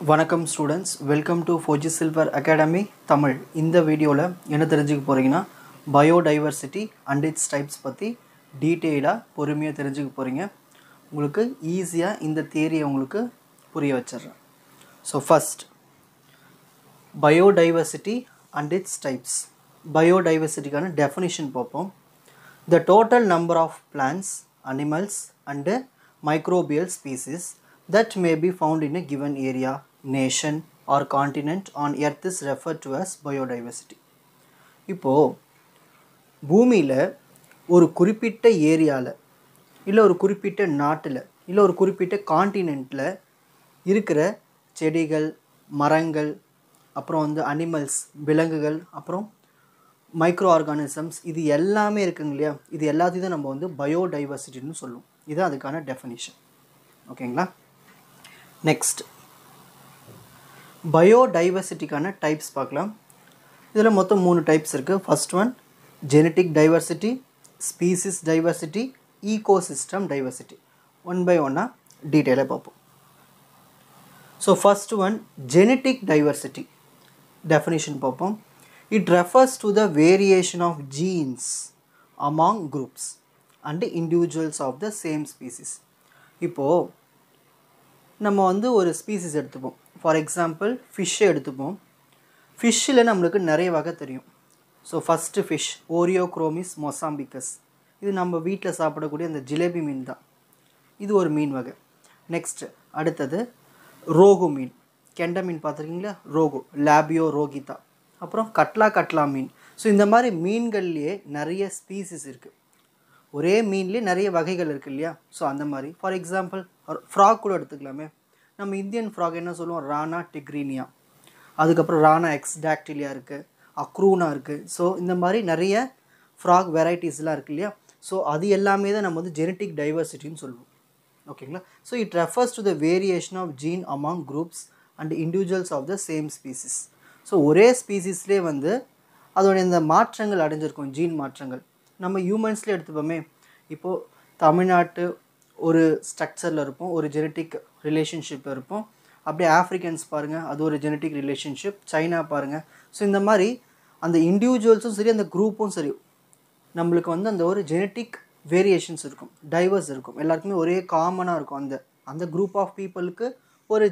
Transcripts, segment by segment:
வணக்கம் students, welcome to Fauji Silver academy Tamil. இந்த வீடியோவில் என்ன தெரிஞ்சுக்க போகிறீங்கன்னா, பயோடைவர்சிட்டி அண்ட் இட்ஸ் டைப்ஸ் பற்றி டீட்டெயிலாக பொறுமையாக தெரிஞ்சுக்க போகிறீங்க. உங்களுக்கு ஈஸியாக இந்த தியரியை உங்களுக்கு புரிய வச்சிடுறேன். So first, biodiversity and it's types. பயோடைவர்சிட்டிக்கான டெஃபினிஷன் பார்ப்போம். The total number of plants, animals and microbial species that may be found in a given area, nation or continent on earth is referred to as biodiversity. இப்போது பூமியில் ஒரு குறிப்பிட்ட ஏரியாவில் இல்லை ஒரு குறிப்பிட்ட நாட்டில் இல்லை ஒரு குறிப்பிட்ட காண்டினெண்ட்டில் இருக்கிற செடிகள், மரங்கள், அப்புறம் அனிமல்ஸ், விலங்குகள், அப்புறம் மைக்ரோ ஆர்கானிசம்ஸ், இது எல்லாமே இருக்குங்க இல்லையா? இது எல்லாத்தையும் தான் நம்ம பயோடைவர்சிட்டின்னு சொல்லுவோம். இது அதுக்கான டெஃபினிஷன். ஓகேங்களா? நெக்ஸ்ட், பயோடைவர்சிட்டிக்கான டைப்ஸ் பார்க்கலாம். இதில் மொத்தம் 3 டைப்ஸ் இருக்குது. First one genetic diversity, species diversity, ecosystem diversity. One by ஒன்னாக டீட்டெயிலாக பார்ப்போம். So first one genetic diversity definition பார்ப்போம். It refers to the variation of genes among groups and individuals of the same species. இப்போது நம்ம ஒரு species எடுத்துப்போம். For example ஃபிஷ்ஷை எடுத்துப்போம். ஃபிஷ்ஷில் நம்மளுக்கு நிறைய வகை தெரியும். So first fish oreochromis mossambicus. இது நம்ம வீட்டில் சாப்பிடக்கூடிய அந்த ஜிலேபி மீன் தான். இது ஒரு மீன் வகை. நெக்ஸ்ட்டு அடுத்தது ரோகு மீன். கெண்டை மீன் பார்த்துருக்கீங்களா? ரோகு, லாபியோ ரோகிதா. அப்புறம் கட்லா மீன். ஸோ இந்த மாதிரி மீன்கள்லேயே நிறைய ஸ்பீசிஸ் இருக்குது. ஒரே மீன்லேயே நிறைய வகைகள் இருக்குது இல்லையா? ஸோ அந்த மாதிரி ஃபார் எக்ஸாம்பிள் ஃப்ராக் கூட எடுத்துக்கலாமே. நம்ம இந்தியன் ஃப்ராக் என்ன சொல்லுவோம்? ரானா டிக்ரீனியா. அதுக்கப்புறம் ரானா எக்ஸ்டாக்டிலியா இருக்குது, அக்ரூனா இருக்குது. ஸோ இந்த மாதிரி நிறைய ஃப்ராக் வெரைட்டிஸ்லாம் இருக்குது இல்லையா? ஸோ அது எல்லாமே தான் நம்ம ஜெனட்டிக் டைவர்சிட்டின்னு சொல்லுவோம். ஓகேங்களா? So it refers to the variation of gene among groups and individuals of the same species. So ஒரே ஸ்பீசிஸ்லேயே அதோடைய இந்த மாற்றங்கள் அடைஞ்சிருக்கும், ஜீன் மாற்றங்கள். நம்ம ஹியூமன்ஸ்லேயே எடுத்துப்போமே. இப்போது தமிழ்நாட்டு ஒரு ஸ்ட்ரக்சரில் இருப்போம், ஒரு ஜெனட்டிக் ரிலேஷன்ஷிப்பில் இருப்போம். அப்படியே ஆஃப்ரிக்கன்ஸ் பாருங்கள், அது ஒரு ஜெனட்டிக் ரிலேஷன்ஷிப். சைனா பாருங்கள். ஸோ இந்த மாதிரி அந்த இண்டிவிஜுவல்ஸும் சரி, அந்த குரூப்பும் சரி, நம்மளுக்கு அந்த ஒரு ஜெனட்டிக் வேரியேஷன்ஸ் இருக்கும், டைவர்ஸ் இருக்கும். எல்லாருக்குமே ஒரே காமனாக இருக்கும். அந்த குரூப் ஆஃப் பீப்புளுக்கு ஒரு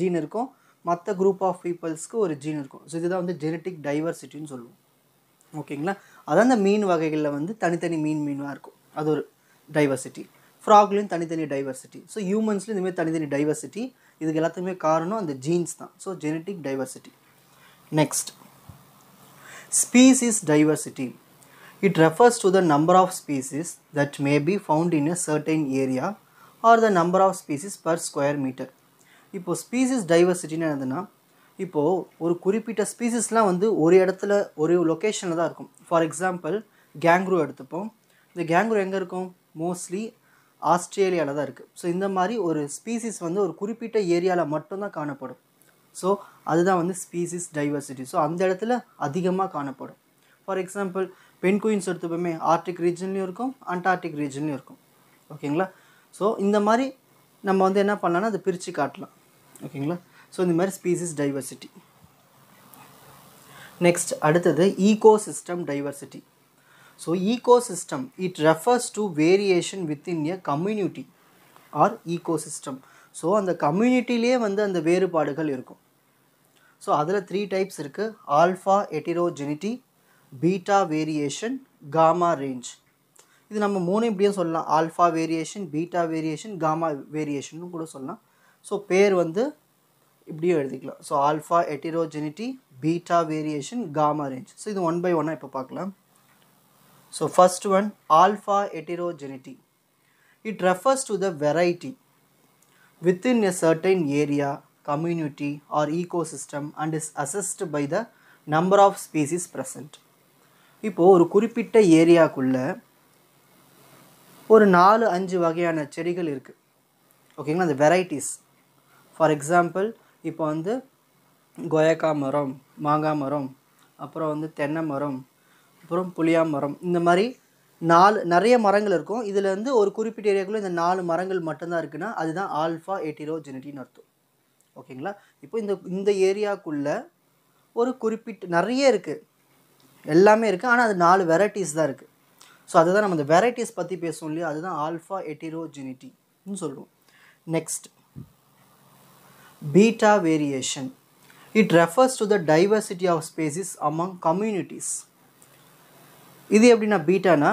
ஜீன் இருக்கும், மற்ற குரூப் ஆஃப் பீப்புள்ஸ்க்கு ஒரு ஜீன் இருக்கும். ஸோ இதுதான் ஜெனட்டிக் டைவர்சிட்டின்னு சொல்லுவோம். ஓகேங்களா? அதான் அந்த மீன் வகைகளில் தனித்தனி மீனாக இருக்கும், அது ஒரு டைவர்சிட்டி. ஃப்ராக்லேயும் தனித்தனி டைவர்சிட்டி. ஸோ ஹியூமன்ஸ்லேயும் இந்தமாதிரி தனித்தனி டைவர்சிட்டி. இதுக்கு எல்லாத்துக்குமே காரணம் அந்த ஜீன்ஸ் தான். So genetic diversity. Next, species diversity. It refers to the number of species that may be found in a certain area or the number of species per square metre. இப்போது species டைவர்சிட்டின்னு என்னதுன்னா, இப்போது ஒரு குறிப்பிட்ட ஸ்பீசிஸ்லாம் ஒரு இடத்துல ஒரு லொக்கேஷனில் தான் இருக்கும். ஃபார் எக்ஸாம்பிள் கேங்க்ரூ எடுத்துப்போம். இந்த கேங்க்ரூ எங்கே இருக்கும்? மோஸ்ட்லி ஆஸ்திரேலியாவில் தான் இருக்குது. ஸோ இந்த மாதிரி ஒரு ஸ்பீசிஸ் ஒரு குறிப்பிட்ட ஏரியாவில் மட்டும்தான் காணப்படும். ஸோ அதுதான் ஸ்பீசிஸ் டைவர்சிட்டி. ஸோ அந்த இடத்துல அதிகமாக காணப்படும். ஃபார் எக்ஸாம்பிள் பென்குயின்ஸ் எடுத்துப்போமே, ஆர்டிக் ரீஜன்லேயும் இருக்கும், அண்டார்டிக் ரீஜன்லேயும் இருக்கும். ஓகேங்களா? ஸோ இந்த மாதிரி நம்ம என்ன பண்ணலாம்னா அதை பிரித்து காட்டலாம். ஓகேங்களா? ஸோ இந்த மாதிரி ஸ்பீசிஸ் டைவர்சிட்டி. நெக்ஸ்ட் அடுத்தது ecosystem diversity. So ecosystem it refers to variation within a community or ecosystem. So அந்த கம்யூனிட்டிலே அந்த வேறுபாடுகள் இருக்கும். ஸோ அதில் 3 டைப்ஸ் இருக்குது. Alpha heterogeneity, beta variation, gamma range. இது நம்ம 3 இப்படியும் சொல்லலாம். Alpha variation, beta variation, gamma variation கூட சொல்லலாம். ஸோ பேர் இப்படியும் எழுதிக்கலாம். So alpha heterogeneity, beta variation, gamma range. So இது 1 by 1 இப்போ பார்க்கலாம். So first one alpha heterogeneity. It refers to the variety within a certain area, community or ecosystem and is assessed by the number of species present. இப்போது ஒரு குறிப்பிட்ட ஏரியாவுக்குள்ளே ஒரு 4-5 வகையான செடிகள் இருக்குது. ஓகேங்களா? அந்த வெரைட்டிஸ். ஃபார் எக்ஸாம்பிள் இப்போ கொயக்கா மரம், மாங்காய் மரம், அப்புறம் தென்னை மரம், அப்புறம் புளியா மரம், இந்த மாதிரி நிறைய மரங்கள் இருக்கும். இதில் ஒரு குறிப்பிட்ட ஏரியாக்குள்ளே இந்த 4 மரங்கள் மட்டும்தான் இருக்குன்னா அதுதான் ஆல்ஃபா ஹெட்டிரோஜெனிட்டின்னு அர்த்தம். ஓகேங்களா. இப்போ இந்த ஏரியாக்குள்ள ஒரு குறிப்பிட்ட நிறைய இருக்குது, எல்லாமே இருக்குது, ஆனால் அது 4 வெரைட்டிஸ் தான் இருக்குது. ஸோ அதுதான் நம்ம இந்த வெரைட்டிஸ் பற்றி பேசுவோம் இல்லையா, அதுதான் ஆல்ஃபா ஹெட்டிரோஜெனிட்டின்னு சொல்லுவோம். Next beta variation. It refers to the diversity of species among communities. இது எப்படின்னா பீட்டானா,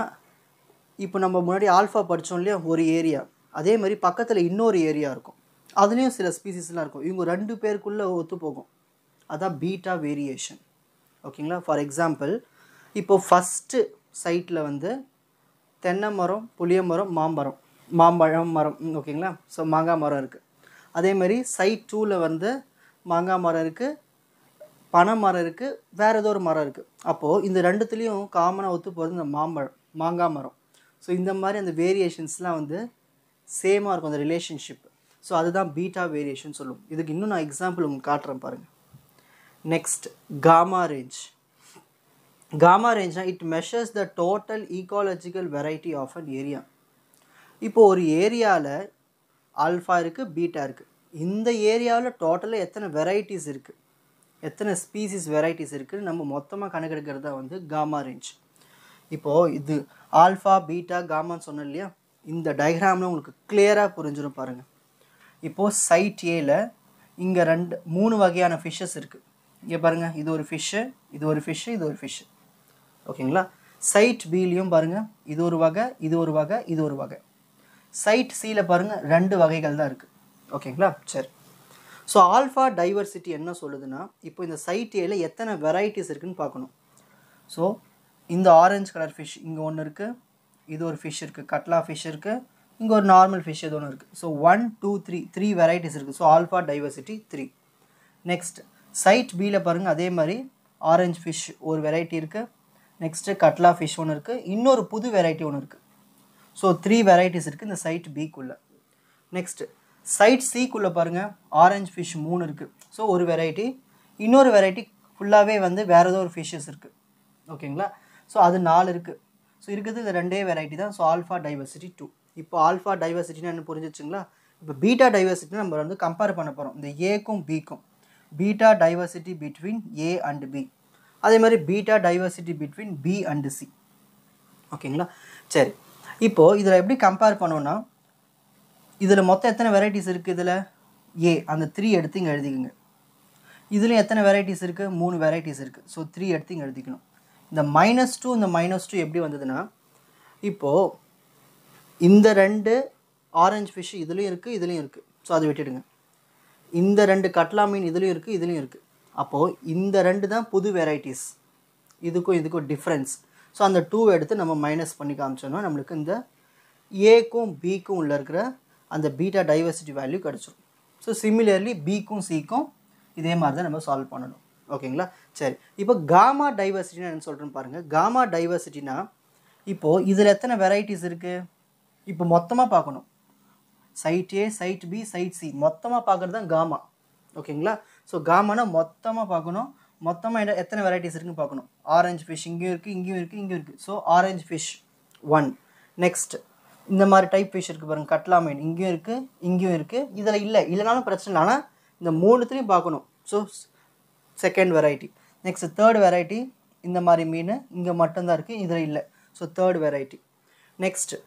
இப்போ நம்ம முன்னாடி ஆல்ஃபா படித்தோம் இல்லையா ஒரு ஏரியா, அதே மாதிரி பக்கத்தில் இன்னொரு ஏரியா இருக்கும், அதுலேயும் சில ஸ்பீசிஸ்லாம் இருக்கும், இவங்க 2 பேருக்குள்ளே ஒத்து போகும், அதான் பீட்டா வேரியேஷன். ஓகேங்களா. ஃபார் எக்ஸாம்பிள் இப்போ ஃபஸ்ட்டு சைட்டில் வந்து தென்னை மரம், புளிய மரம், மாம்பழம் மரம், ஓகேங்களா. ஸோ மாங்காய் மரம் இருக்குது. அதே மாதிரி சைட் 2ல் வந்து மாங்காய் மரம் இருக்குது, பனை மரம் இருக்குது, வேறு ஏதோ ஒரு மரம் இருக்குது. அப்போது இந்த ரெண்டுத்துலேயும் காமனாக ஒத்து போகிறது இந்த மாங்காய் மரம். ஸோ இந்த மாதிரி அந்த வேரியேஷன்ஸ்லாம் வந்து சேமாக இருக்கும் அந்த ரிலேஷன்ஷிப். ஸோ அதுதான் பீட்டா வேரியேஷன் சொல்லுவோம். இதுக்கு இன்னும் நான் எக்ஸாம்பிள் உங்களுக்கு காட்டுறேன் பாருங்கள். Next gamma range. காமா ரேஞ்ச்னா it measures the total ecological variety of an area. இப்போது ஒரு ஏரியாவில் ஆல்ஃபா இருக்குது, பீட்டா இருக்குது. இந்த ஏரியாவில் டோட்டலாக எத்தனை வெரைட்டிஸ் இருக்குது, எத்தனை ஸ்பீசிஸ் வெரைட்டிஸ் இருக்குதுன்னு நம்ம மொத்தமாக கணக்கெடுக்கிறது தான் வந்து காமா ரேஞ்ச். இப்போது இது ஆல்ஃபா பீட்டா காமான்னு சொன்னோம் இல்லையா, இந்த டயக்ராமில் உங்களுக்கு கிளியராக புரிஞ்சிடும் பாருங்கள். இப்போது சைட் ஏல இங்கே 3 வகையான ஃபிஷ்ஷஸ் இருக்குது. இங்கே பாருங்கள், இது ஒரு ஃபிஷ்ஷு, இது ஒரு ஃபிஷ்ஷு, இது ஒரு ஃபிஷ்ஷு. ஓகேங்களா. சைட் பிலையும் பாருங்கள், இது ஒரு வகை, இது ஒரு வகை, இது ஒரு வகை. சைட் சியில் பாருங்கள் 2 வகைகள் தான் இருக்குது. ஓகேங்களா. சரி. ஸோ ஆல்ஃபா டைவர்சிட்டி என்ன சொல்லுதுன்னா, இப்போ இந்த சைட் ஏல எத்தனை வெரைட்டிஸ் இருக்குதுன்னு பார்க்கணும். ஸோ இந்த ஆரஞ்சு கலர் ஃபிஷ் இங்கே ஒன்று இருக்குது, இது ஒரு ஃபிஷ் இருக்குது, கட்லா ஃபிஷ் இருக்குது, இங்கே ஒரு நார்மல் ஃபிஷ் எது ஒன்று இருக்குது. ஸோ 1 2 3 வெரைட்டிஸ் இருக்குது. So alpha diversity 3. Next side பியில் பாருங்கள், அதே மாதிரி ஆரஞ்சு ஃபிஷ் ஒரு வெரைட்டி இருக்குது, நெக்ஸ்ட்டு கட்லா ஃபிஷ் ஒன்று இருக்குது, இன்னொரு புது வெரைட்டி ஒன்று இருக்குது. ஸோ 3 வெரைட்டிஸ் இருக்குது இந்த சைட் பிக்குள்ளே. நெக்ஸ்ட்டு சைட் சிக்குள்ளே பாருங்கள், ஆரஞ்சு ஃபிஷ் 3 இருக்குது. ஸோ ஒரு வெரைட்டி, இன்னொரு வெரைட்டி ஃபுல்லாகவே வந்து வேறு ஏதோ ஒரு ஃபிஷ்ஷஸ் இருக்குது. ஓகேங்களா. ஸோ அது 4 இருக்குது. ஸோ இருக்கிறது இந்த 2 வெரைட்டி தான். So alpha diversity 2. இப்போ ஆல்ஃபா டைவர்சிட்டின்னு என்ன புரிஞ்சிச்சுங்களா. இப்போ பீட்டா டைவர்சிட்டி நம்ம வந்து கம்பேர் பண்ண போகிறோம் இந்த ஏக்கும் பிக்கும். Beta diversity between A and B, அதே மாதிரி beta diversity between B and C. ஓகேங்களா. சரி. இப்போது இதில் எப்படி கம்பேர் பண்ணோன்னா, இதில் மொத்தம் எத்தனை வெரைட்டிஸ் இருக்குது, இதில் ஏ அந்த 3 எடுத்து இங்கே எழுதிக்கோங்க. இதில் எத்தனை வெரைட்டிஸ் இருக்குது, 3 வெரைட்டிஸ் இருக்குது. ஸோ 3 எடுத்து இங்கே எழுதிக்கணும். இந்த -2 இந்த -2 எப்படி வந்ததுன்னா, இப்போது இந்த 2 ஆரஞ்சு ஃபிஷ் இதுலேயும் இருக்குது, இதுலேயும் இருக்குது. ஸோ அதை விட்டுடுங்க. இந்த 2 கட்லா மீன் இதுலேயும் இருக்குது, இதுலேயும் இருக்குது. அப்போது இந்த 2 தான் புது வெரைட்டிஸ், இதுக்கும் டிஃப்ரென்ஸ். ஸோ அந்த 2 எடுத்து நம்ம மைனஸ் பண்ணி காமிச்சோன்னா நம்மளுக்கு இந்த ஏக்கும் பிக்கும் உள்ள இருக்கிற அந்த பீட்டா டைவர்சிட்டி வேல்யூ கிடச்சிரும். ஸோ சிமிலர்லி பிக்கும் சிக்கும் இதே மாதிரி தான் நம்ம சால்வ் பண்ணணும். ஓகேங்களா. சரி. இப்போ காமா டைவர்சிட்டினா என்ன சொல்கிறேன்னு பாருங்கள். காமா டைவர்சிட்டினா இப்போது இதில் எத்தனை வெரைட்டிஸ் இருக்குது, இப்போ மொத்தமாக பார்க்கணும். சைட் ஏ, சைட் பி, சைட் சி மொத்தமாக பார்க்குறது தான் காமா. ஓகேங்களா. ஸோ காமானா மொத்தமாக பார்க்கணும். மொத்தமாக எத்தனை வெரைட்டிஸ் இருக்குன்னு பார்க்கணும். ஆரஞ்சு ஃபிஷ் இங்கேயும் இருக்குது, இங்கேயும் இருக்குது, இங்கேயும் இருக்குது. So orange fish 1. நெக்ஸ்ட் இந்த மாதிரி டைப் ஃபிஷ் இருக்குது பாருங்கள், கட்லா மீன் இங்கேயும் இருக்குது, இங்கேயும் இருக்குது. இதில் இல்லைனாலும் பிரச்சனை இல்லை, ஆனால் இந்த 3த்துலேயும் பார்க்கணும். So second variety. Next third variety, இந்த மாதிரி மீன் இங்கே மட்டும்தான் இருக்குது, இதில் இல்லை. So third variety. நெக்ஸ்ட்டு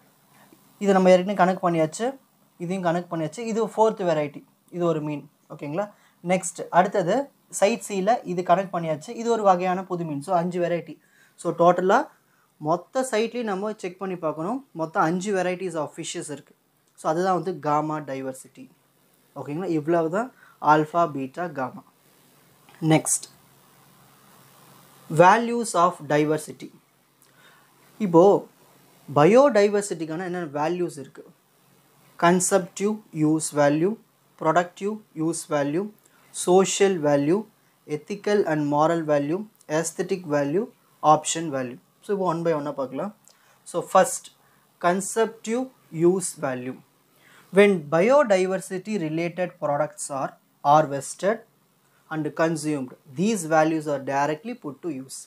இதை நம்ம ஏற்கனவே கணக்கு பண்ணியாச்சு, இதையும் கணக்கு பண்ணியாச்சு. இது 4th வெரைட்டி, இது ஒரு மீன். ஓகேங்களா. நெக்ஸ்ட் அடுத்தது சைட் சியில் இது கனெக்ட் பண்ணியாச்சு, இது ஒரு வகையான புது மீன். So 5 variety. ஸோ டோட்டலாக மொத்த சைட்லேயும் நம்ம செக் பண்ணி பார்க்கணும். மொத்தம் 5 வெரைட்டிஸ் ஆஃப் ஃபிஷ்ஷஸ் இருக்குது. ஸோ அதுதான் வந்து காமா டைவர்சிட்டி. ஓகேங்களா. இவ்வளவு தான் alpha beta gamma. Next values of diversity. இப்போது பயோடைவர்சிட்டிக்கான என்னென்ன வேல்யூஸ் இருக்குது. Consumptive use value, productive use value, social value, ethical and moral value, aesthetic value, option value. So one by one பார்க்கலாம். So first, conceptive use value. When biodiversity related products are harvested and consumed, these values are directly put to use.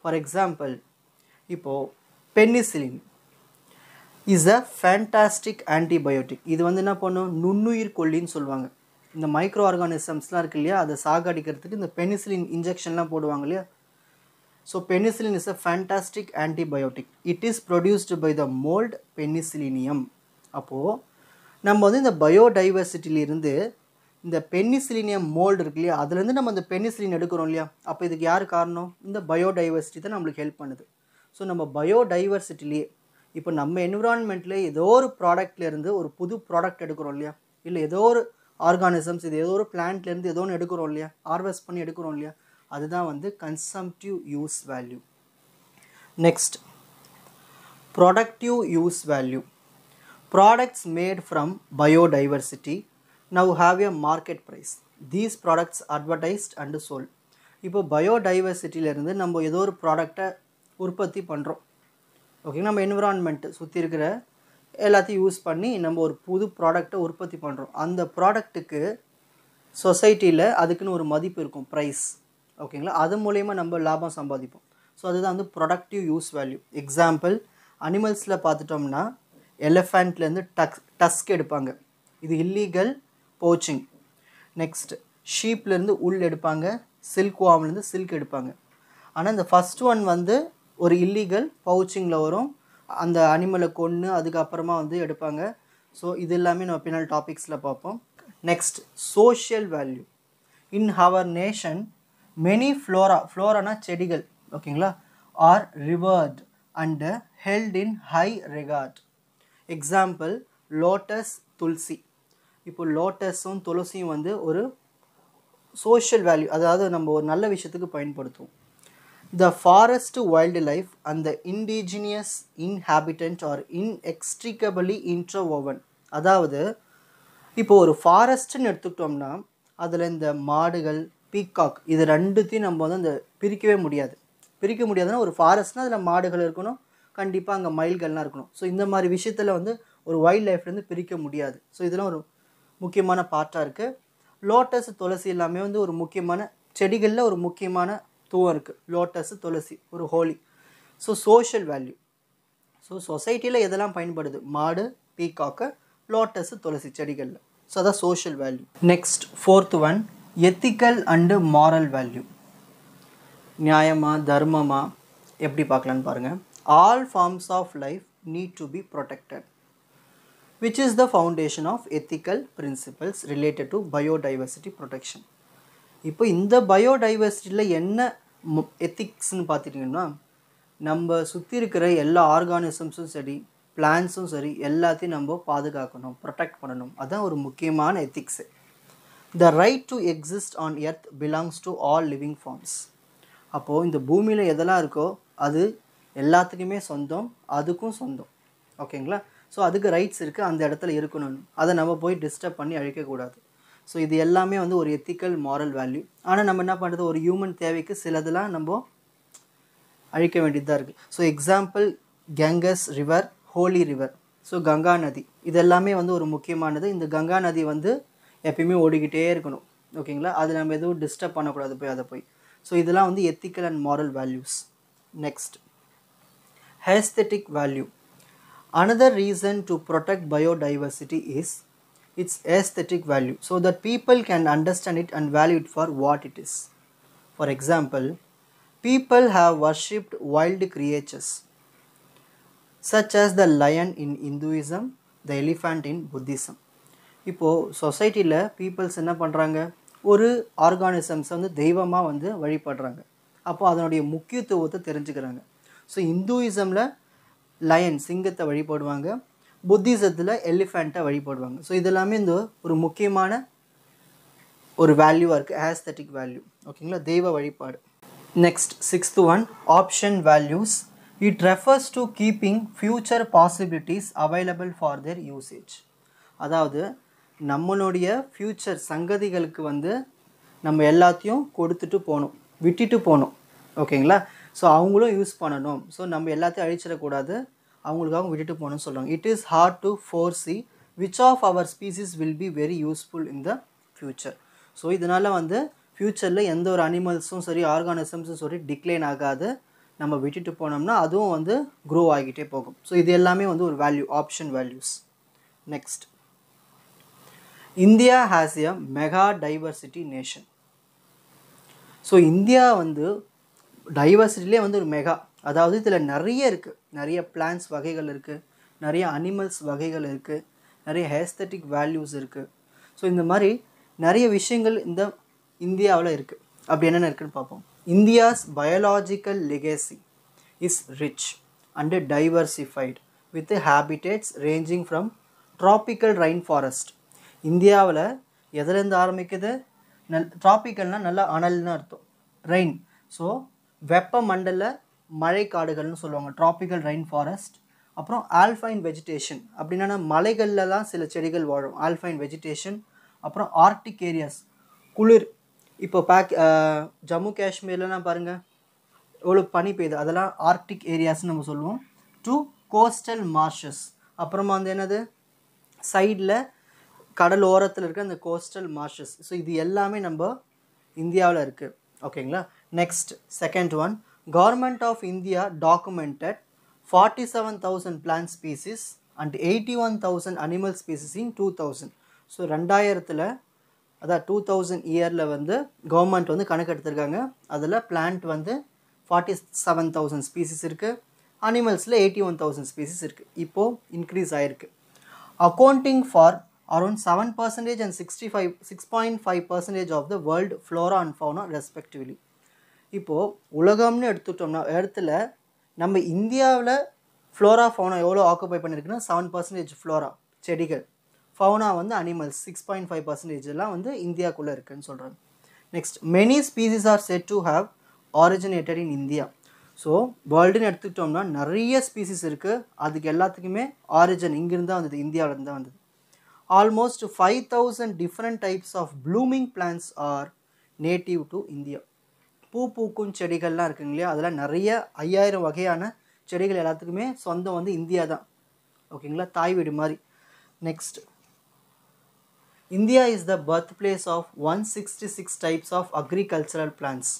For example, இப்போ penicillin is a fantastic antibiotic. இது வந்து என்ன பண்ணும், நுண்ணுயிர் கொல்லின்னு சொல்லுவாங்க. இந்த micro ஆர்கானிசம்ஸ்லாம் இருக்கு இல்லையா, அதை சாகடிக்கிறதுக்கு இந்த பெனிசிலின் இன்ஜெக்ஷன்லாம் போடுவாங்க இல்லையா. So penicillin is a fantastic antibiotic. It is produced by the mould penicillium. அப்போது நம்ம வந்து இந்த பயோடைவர்சிட்டியிலிருந்து இந்த பெனிசிலினியம் மோல்டு இருக்கு இல்லையா, அதுலேருந்து நம்ம இந்த பெனிசிலின் எடுக்கிறோம் இல்லையா. அப்போ இதுக்கு யார் காரணம்? இந்த பயோடைவர்சிட்டி தான் நம்மளுக்கு ஹெல்ப் பண்ணுது. ஸோ நம்ம பயோடைவர்சிட்டிலேயே இப்போ நம்ம என்விரான்மெண்ட்டில் ஏதோ ஒரு ப்ராடக்ட்லேருந்து ஒரு புது ப்ராடக்ட் எடுக்கிறோம் இல்லையா, இல்லை ஏதோ ஒரு ஆர்கானிசம்ஸ் இது ஏதோ ஒரு பிளான்ட்லேருந்து ஏதோ ஒன்று எடுக்கிறோம் இல்லையா, ஹார்வெஸ்ட் பண்ணி எடுக்கிறோம் இல்லையா, அதுதான் வந்து consumptive use value. Next, productive use value. Products made from biodiversity now have a market price. These products advertised and sold. இப்போ பயோடைவர்சிட்டியிலேருந்து நம்ம ஏதோ ஒரு ப்ராடக்டை உற்பத்தி பண்ணுறோம். ஓகே, நம்ம என்விரான்மெண்ட் சுற்றி இருக்கிற எல்லாத்தையும் யூஸ் பண்ணி நம்ம ஒரு புது ப்ராடக்டை உற்பத்தி பண்ணுறோம். அந்த ப்ராடக்ட்டுக்கு சொசைட்டியில் அதுக்குன்னு ஒரு மதிப்பு இருக்கும், ப்ரைஸ். ஓகேங்களா, அது மூலயமா நம்ம லாபம் சம்பாதிப்போம். ஸோ அதுதான் வந்து ப்ரொடக்டிவ் யூஸ் வேல்யூ. எக்ஸாம்பிள், அனிமல்ஸில் பார்த்துட்டோம்னா எலிஃபண்ட்லேருந்து டஸ்க் எடுப்பாங்க, இது இல்லீகல் போச்சிங். நெக்ஸ்ட், ஷீப்லேருந்து உள் எடுப்பாங்க, சில்க் வாம்லேருந்து சில்க் எடுப்பாங்க. ஆனால் இந்த ஃபஸ்ட் ஒன் வந்து ஒரு இல்லீகல் பவுச்சிங்கில் வரும், அந்த அனிமலை கொன்று அதுக்கப்புறமா வந்து எடுப்பாங்க. ஸோ இது எல்லாமே நம்ம பின்னால் டாபிக்ஸில் பார்ப்போம். Next, social value. In our nation many ஃப்ளோரானா செடிகள், ஓகேங்களா, are revered and held in high regard. Example, lotus, tulsi. இப்போ லோட்டஸும் துளசியும் வந்து ஒரு சோஷியல் வேல்யூ, அதாவது நம்ம ஒரு நல்ல விஷயத்துக்கு பயன்படுத்துவோம். The forest wildlife and the indigenous inhabitant are inextricably interwoven. அதாவது இப்போ ஒரு ஃபாரஸ்ட்னு எடுத்துக்கிட்டோம்னா அதில் இந்த மாடுகள், பீகாக், இது ரெண்டுத்தையும் நம்ம வந்து அந்த பிரிக்கவே முடியாது. பிரிக்க முடியாதுன்னா ஒரு ஃபாரஸ்ட்னால் அதில் மாடுகள் இருக்கணும், கண்டிப்பாக அங்கே மயில்கள்லாம் இருக்கணும். ஸோ இந்த மாதிரி விஷயத்தில் வந்து ஒரு வைல்ட் லைஃப்லேருந்து பிரிக்க முடியாது. ஸோ இதெல்லாம் ஒரு முக்கியமான பார்ட்டாக இருக்குது. லோட்டஸ், துளசி எல்லாமே வந்து ஒரு முக்கியமான செடிகளில் ஒரு முக்கியமான தூவம் இருக்குது. லோட்டஸ், துளசி ஒரு holy. So social value. So சொசைட்டியில் எதெல்லாம் பயன்படுது? மாடு, பீகாக்கு, லோட்டஸ், துளசி செடிகளில். ஸோ அதான் social value. Next, fourth one, ethical and moral value. நியாயமா, தர்மமா, எப்படி பார்க்கலான்னு பாருங்கள். All forms of life need to be protected, which is the foundation of ethical principles related to biodiversity protection. இப்போ இந்த பயோடைவர்சிட்டியில் என்ன எத்திக்ஸ்ன்னு பார்த்துட்டிங்கன்னா, நம்ம சுற்றி இருக்கிற எல்லா ஆர்கானிசம்ஸும் சரி, பிளான்ஸும் சரி, எல்லாத்தையும் நம்ம பாதுகாக்கணும், ப்ரொடெக்ட் பண்ணணும். அதுதான் ஒரு முக்கியமான ethics. The right to exist on earth belongs to all living forms. அப்போது இந்த பூமியில் எதெல்லாம் இருக்கோ அது எல்லாத்துக்குமே சொந்தம், அதுக்கும் சொந்தம். ஓகேங்களா, ஸோ அதுக்கு ரைட்ஸ் இருக்குது, அந்த இடத்துல இருக்கணும்னு. அதை நம்ம போய் டிஸ்டர்ப் பண்ணி அழிக்கக்கூடாது. ஸோ இது எல்லாமே வந்து ஒரு எத்திக்கல் மாரல் வேல்யூ. ஆனால் நம்ம என்ன பண்ணுறது, ஒரு ஹியூமன் தேவைக்கு சிலதெல்லாம் நம்ம அழிக்க வேண்டியதாக இருக்குது. So example, Ganges river, holy river. So Ganga நதி, இது எல்லாமே வந்து ஒரு முக்கியமானது. இந்த கங்கா நதி வந்து எப்பயுமே ஓடிக்கிட்டே இருக்கணும். ஓகேங்களா, அது நம்ம எதுவும் டிஸ்டர்ப் பண்ணக்கூடாது போய் அதை போய். ஸோ இதெல்லாம் வந்து ethical and moral values. Next, aesthetic value. Another reason to protect biodiversity is its aesthetic value, so that people can understand it and value it for what it is. For example, people have worshipped wild creatures such as the lion in Hinduism, the elephant in Buddhism. இப்போது சொசைட்டியில் peoples என்ன பண்ணுறாங்க, ஒரு ஆர்கானிசம்ஸை வந்து தெய்வமாக வந்து வழிபடுறாங்க. அப்போது அதனுடைய முக்கியத்துவத்தை தெரிஞ்சுக்கிறாங்க. ஸோ இந்துயிசமில் லயன், சிங்கத்தை வழிபடுவாங்க, புத்திசத்தில் எலிஃபண்ட்டை வழிபடுவாங்க. ஸோ இதெல்லாமே இந்த ஒரு முக்கியமான ஒரு வேல்யூவாக இருக்குது, ஆஸ்தட்டிக் வேல்யூ. ஓகேங்களா, தெய்வ வழிபாடு. Next, sixth one, option values. It refers to keeping future possibilities available for their usage. அதாவது நம்மளுடைய ஃப்யூச்சர் சங்கதிகளுக்கு வந்து நம்ம எல்லாத்தையும் கொடுத்துட்டு போகணும், விட்டுட்டு போகணும். ஓகேங்களா, ஸோ அவங்களும் யூஸ் பண்ணணும். ஸோ நம்ம எல்லாத்தையும் அழிச்சிடக்கூடாது, அவங்களுக்காக விட்டுட்டு போகணும்னு சொல்லுவாங்க. It is hard to foresee which of our species will be very useful in the future. So இதனால் வந்து ஃப்யூச்சரில் எந்த ஒரு அனிமல்ஸும் சரி, ஆர்கானிசம்ஸும் சரி டிக்ளைன் ஆகாது. நம்ம விட்டுட்டு போனோம்னா அதுவும் வந்து க்ரோ ஆகிட்டே போகும். ஸோ இது எல்லாமே வந்து ஒரு value, option values. Next, India has a mega diversity nation. So India வந்து டைவர்சிட்டிலே வந்து ஒரு மெகா, அதாவது இதில் நிறைய இருக்குது, நிறைய பிளான்ஸ் வகைகள் இருக்குது, நிறைய அனிமல்ஸ் வகைகள் இருக்குது, நிறைய ஹேஸ்தட்டிக் வேல்யூஸ் இருக்குது. ஸோ இந்த மாதிரி நிறைய விஷயங்கள் இந்த இந்தியாவில் இருக்குது. அப்படி என்னென்ன இருக்குதுன்னு பார்ப்போம். India's biological legacy is rich and diversified with habitats ranging from tropical rain forest. இந்தியாவில் எதுலேருந்து ஆரம்பிக்குது? ட்ராபிக்கல்னால் நல்லா அனல்னு அர்த்தம், ரெயின். ஸோ வெப்பமண்டல மழைக்காடுகள்னு சொல்லுவாங்க, ட்ராபிக்கல் ரெயின் ஃபாரஸ்ட். அப்புறம் ஆல்ஃபைன் வெஜிடேஷன் அப்படின்னா மலைகள்லாம் சில செடிகள் வாழும், ஆல்ஃபைன் வெஜிடேஷன். அப்புறம் ஆர்க்டிக் ஏரியாஸ், குளிர். இப்போ ஜம்மு காஷ்மீர்லாம் பாருங்கள் எவ்வளோ பனி பெய்யுது, அதெல்லாம் ஆர்க்டிக் ஏரியாஸ்ன்னு நம்ம சொல்லுவோம். டு கோஸ்டல் மார்ஷஸ், அப்புறமா வந்து என்னது சைடில் கடல் ஓரத்தில் இருக்க அந்த கோஸ்டல் மார்ஷஸ். ஸோ இது எல்லாமே நம்ம இந்தியாவில் இருக்குது. ஓகேங்களா. Next second one, government of India documented 47,000 plant species and 81,000 animal species in 2000. ஸோ 2000 அதான் 2000 இயரில் வந்து கவர்மெண்ட் வந்து கணக்கு எடுத்திருக்காங்க. அதில் பிளான்ட் வந்து 47,000 ஸ்பீசிஸ் இருக்குது, அனிமல்ஸில் 81,000 ஸ்பீசிஸ் இருக்குது. இப்போது இன்க்ரீஸ் ஆகிருக்கு. Accounting for around 7% and 6.5% of the world flora and fauna respectively. இப்போது உலகம்னு எடுத்துட்டோம்னா இடத்துல நம்ம இந்தியாவில் ஃப்ளோரா ஃபவுனா எவ்வளோ ஆக்குபை பண்ணியிருக்குன்னா 7% ஃப்ளோரா செடிகள், ஃபவுனா வந்து அனிமல்ஸ் 6.5% வந்து இந்தியாவுக்குள்ளே இருக்குதுன்னு சொல்கிறாங்க. Next, many species are said to have originated in India. So வேர்ல்டுன்னு எடுத்துக்கிட்டோம்னா நிறைய ஸ்பீசிஸ் இருக்குது, அதுக்கு எல்லாத்துக்குமே ஆரிஜின் இங்கிருந்து தான் வந்தது, இந்தியாவிலேருந்து தான் வந்தது. Almost 5,000 different types of blooming plants are native to India. பூ பூக்கும் செடிகள்லாம் இருக்குங்க இல்லையா, அதெல்லாம் நிறைய 5000 வகையான செடிகள் எல்லாத்துக்குமே சொந்தம் வந்து இந்தியா தான். ஓகேங்களா, தாய் வீடு மாதிரி. Next, India is the birth place of 166 types of agricultural plants.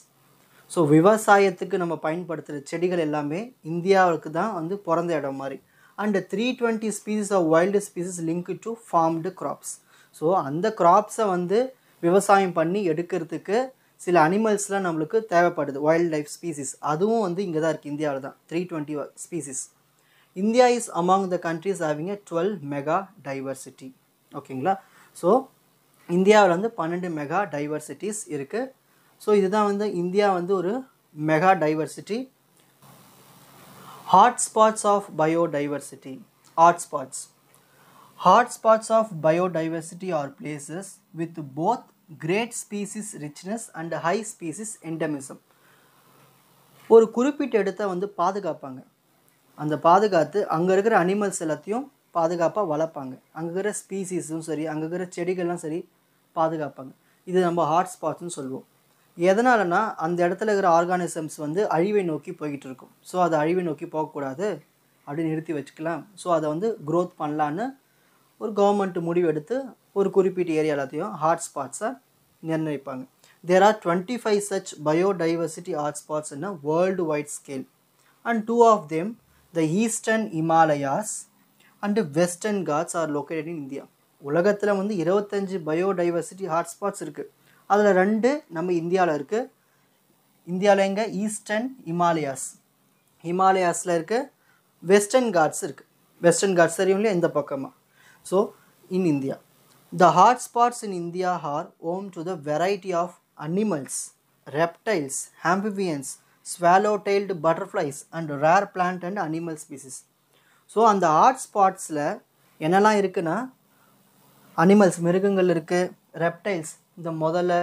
So விவசாயத்துக்கு நம்ம பயன்படுத்துகிற செடிகள் எல்லாமே இந்தியாவுக்கு தான் வந்து பிறந்த இடம் மாதிரி. and 320 species of wild species linked to farmed crops. So அந்த க்ராப்ஸை வந்து விவசாயம் பண்ணி எடுக்கிறதுக்கு சில அனிமல்ஸ்லாம் நம்மளுக்கு தேவைப்படுது, வைல்ட் லைஃப் ஸ்பீசிஸ், அதுவும் வந்து இங்கே தான் இருக்குது, இந்தியாவில் தான் 320 species. India is among the countries having 12 mega diversity. ஓகேங்களா. ஸோ இந்தியாவில் வந்து 12 மெகா டைவர்சிட்டிஸ் இருக்குது. ஸோ இதுதான் வந்து இந்தியா வந்து ஒரு mega diversity. Hotspots of biodiversity. Hotspots. Hotspots of biodiversity are places with both great species richness and high species endemism. ஒரு குறிப்பிட்ட இடத்தை வந்து பாதுகாப்பாங்க, அந்த பாதுகாத்து அங்கே இருக்கிற அனிமல்ஸ் எல்லாத்தையும் பாதுகாப்பாக வளர்ப்பாங்க, அங்கே இருக்கிற ஸ்பீசிஸும் சரி அங்கே இருக்கிற செடிகள்லாம் சரி பாதுகாப்பாங்க. இது நம்ம ஹாட்ஸ்பாட்ஸ்னு சொல்லுவோம். எதனாலனா அந்த இடத்துல இருக்கிற ஆர்கானிசம்ஸ் வந்து அழிவை நோக்கி போய்கிட்டு இருக்கும். ஸோ அதை அழிவை நோக்கி போகக்கூடாது அப்படின்னு நிறுத்தி வச்சுக்கலாம். ஸோ அதை வந்து க்ரோத் பண்ணலான்னு ஒரு கவர்மெண்ட் முடிவு எடுத்து ஒரு குறிப்பிட்ட ஏரியா எல்லாத்தையும் ஹாட்ஸ்பாட்ஸை நிர்ணயிப்பாங்க. There are 25 such biodiversity hotspots in a worldwide scale and 2 of them, the eastern Himalayas and western Ghats, are located in India. உலகத்தில் வந்து 25 பயோடைவர்சிட்டி ஹாட்ஸ்பாட்ஸ் இருக்குது, அதில் 2 நம்ம இந்தியாவில் இருக்குது. இந்தியாவில் எங்கே? ஈஸ்டர்ன் ஹிமாலயாஸில் இருக்குது, வெஸ்டர்ன் காட்ஸ் இருக்குது. வெஸ்டர்ன் காட்ஸ் தெரியும் இல்லையா, இந்த பக்கமாக. So in India the hotspots in India are home to the variety of animals, reptiles, amphibians, swallow-tailed butterflies and rare plant and animal species. So அந்த ஹாட்ஸ்பாட்ஸில் என்னெல்லாம் இருக்குன்னா அனிமல்ஸ் மிருகங்கள் இருக்குது, ரெப்டைல்ஸ் இந்த முதல்ல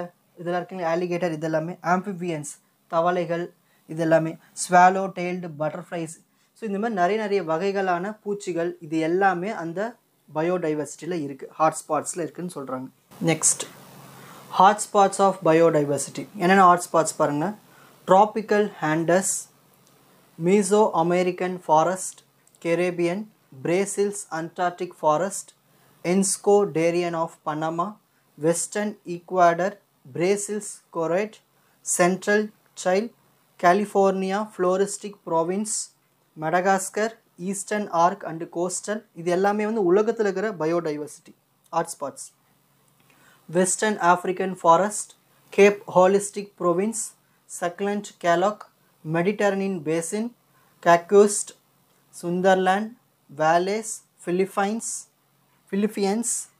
இதெல்லாம் இருக்குங்களா, ஆலிகேட்டர் இதெல்லாமே, ஆம்பிபியன்ஸ் தவளைகள் இதெல்லாமே, ஸ்வாலோ டெயில்டு பட்டர்ஃப்ளைஸ். ஸோ இந்த மாதிரி நிறைய வகைகளான பூச்சிகள் இது எல்லாமே அந்த பயோடைவர்சிட்டியில் இருக்குது, ஹாட்ஸ்பாட்ஸில் இருக்குதுன்னு சொல்கிறாங்க. நெக்ஸ்ட், ஹாட்ஸ்பாட்ஸ் ஆஃப் பயோடைவர்சிட்டி என்னென்ன ஹாட்ஸ்பாட்ஸ் பாருங்கள். Tropical Andes, Mesoamerican forest, Caribbean, Brazil's Atlantic forest, என்ஸ்கோ Darien of Panama, western Ecuador, Brazil's கொரைட், central Chile, California floristic province, Madagascar, eastern arc and coastal. இது எல்லாமே வந்து உலகத்தில் இருக்கிற biodiversity hotspots. Western African forest, Cape Holistic province, succulent Kalok, Mediterranean basin, Caucasus, Sundarland, Valles, Philippines,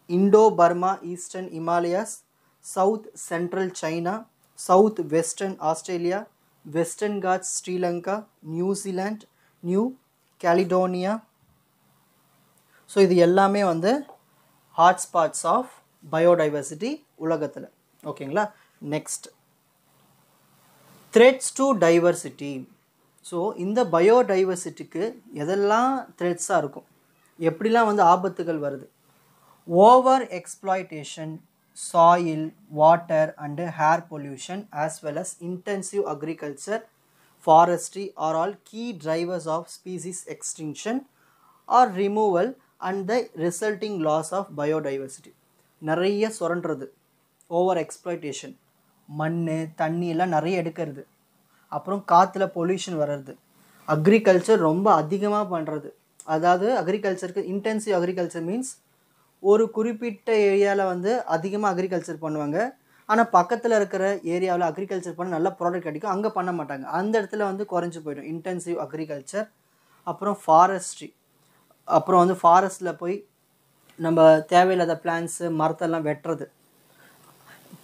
Indo-Burma, Eastern Himalayas, South Central China, South Western Australia, Western Ghats, Sri Lanka, New Zealand, New Caledonia. So இது எல்லாமே வந்து hotspots of biodiversity உலகத்தில். ஓகேங்களா. Next, threads to diversity. So இந்த பயோடைவர்சிட்டிக்கு எதெல்லாம் த்ரெட்ஸாக இருக்கும், எப்படிலாம் வந்து ஆபத்துகள் வருது? Over exploitation, soil, water and air pollution as well as intensive agriculture, forestry are all key drivers of species extinction or removal and the resulting loss of biodiversity. நிறைய சுரண்டுறது, over exploitation, மண் தண்ணி எல்லாம் நிறைய எடுக்கிறது, அப்புறம் காற்றுல பொல்யூஷன் வர்றது, agriculture ரொம்ப அதிகமாக பண்ணுறது. அதாவது அக்ரிகல்ச்சருக்கு இன்டென்சிவ் அக்ரிகல்ச்சர் மீன்ஸ் ஒரு குறிப்பிட்ட ஏரியாவில் வந்து அதிகமாக அக்ரிகல்ச்சர் பண்ணுவாங்க, ஆனால் பக்கத்தில் இருக்கிற ஏரியாவில் அக்ரிகல்ச்சர் பண்ண நல்ல ப்ராடக்ட் கிடைக்கும், அங்கே பண்ண மாட்டாங்க, அந்த இடத்துல வந்து குறைஞ்சி போயிடும் இன்டென்சிவ் அக்ரிகல்ச்சர். அப்புறம் ஃபாரஸ்ட்ரி, அப்புறம் வந்து ஃபாரஸ்ட்டில் போய் நம்ம தேவையில்லாத பிளான்ஸு மரத்தெல்லாம் வெட்டுறது,